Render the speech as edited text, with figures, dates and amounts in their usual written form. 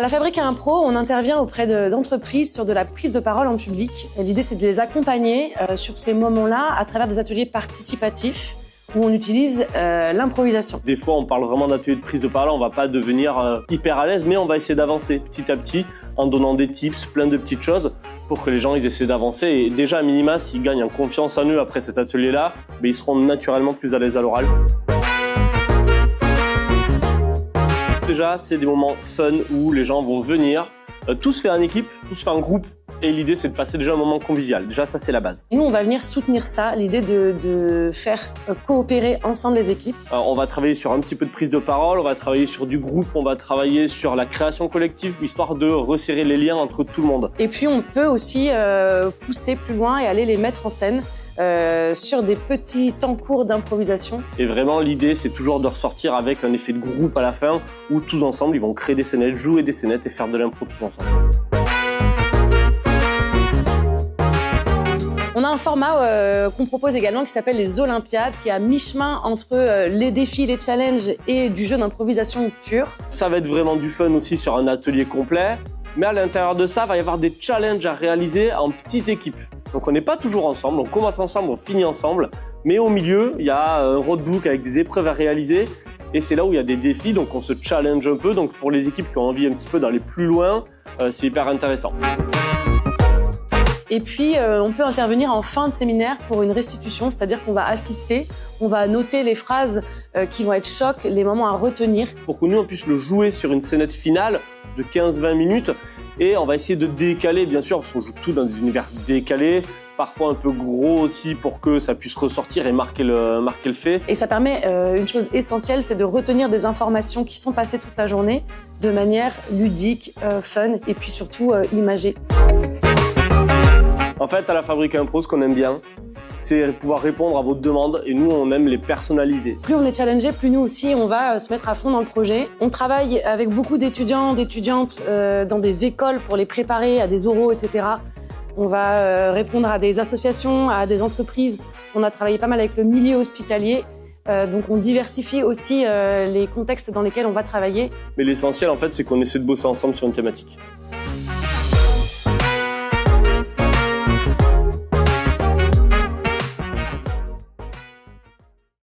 À la Fabrique à Impro, on intervient auprès d'entreprises sur de la prise de parole en public. L'idée, c'est de les accompagner sur ces moments-là à travers des ateliers participatifs où on utilise l'improvisation. Des fois, on parle vraiment d'ateliers de prise de parole, on va pas devenir hyper à l'aise, mais on va essayer d'avancer petit à petit en donnant des tips, plein de petites choses pour que les gens ils essaient d'avancer. Et déjà, à minima, s'ils gagnent en confiance en eux après cet atelier-là, ils seront naturellement plus à l'aise à l'oral. Déjà, c'est des moments fun où les gens vont venir, tous faire en équipe, tous faire en groupe. Et l'idée, c'est de passer déjà un moment convivial. Déjà, ça, c'est la base. Nous, on va venir soutenir ça, l'idée de faire coopérer ensemble les équipes. Alors, on va travailler sur un petit peu de prise de parole, on va travailler sur du groupe, on va travailler sur la création collective, histoire de resserrer les liens entre tout le monde. Et puis, on peut aussi pousser plus loin et aller les mettre en scène. Sur des petits temps courts d'improvisation. Et vraiment, l'idée, c'est toujours de ressortir avec un effet de groupe à la fin, où tous ensemble, ils vont créer des scénettes, jouer des scénettes et faire de l'impro tous ensemble. On a un format qu'on propose également qui s'appelle les Olympiades, qui est à mi-chemin entre les défis, les challenges et du jeu d'improvisation pur. Ça va être vraiment du fun aussi sur un atelier complet, mais à l'intérieur de ça, il va y avoir des challenges à réaliser en petite équipe. Donc on n'est pas toujours ensemble, on commence ensemble, on finit ensemble, mais au milieu, il y a un roadbook avec des épreuves à réaliser, et c'est là où il y a des défis, donc on se challenge un peu. Donc pour les équipes qui ont envie un petit peu d'aller plus loin, c'est hyper intéressant. Et puis, on peut intervenir en fin de séminaire pour une restitution, c'est-à-dire qu'on va assister, on va noter les phrases qui vont être chocs, les moments à retenir. Pour que nous, on puisse le jouer sur une scénette finale de 15-20 minutes, et on va essayer de décaler, bien sûr, parce qu'on joue tout dans des univers décalés, parfois un peu gros aussi pour que ça puisse ressortir et marquer le fait. Et ça permet une chose essentielle, c'est de retenir des informations qui sont passées toute la journée de manière ludique, fun et puis surtout imagée. En fait, à la Fabrique à Impro, ce qu'on aime bien, c'est pouvoir répondre à vos demandes et nous, on aime les personnaliser. Plus on est challengé, plus nous aussi, on va se mettre à fond dans le projet. On travaille avec beaucoup d'étudiants, d'étudiantes dans des écoles pour les préparer à des oraux, etc. On va répondre à des associations, à des entreprises. On a travaillé pas mal avec le milieu hospitalier. Donc on diversifie aussi les contextes dans lesquels on va travailler. Mais l'essentiel, en fait, c'est qu'on essaie de bosser ensemble sur une thématique.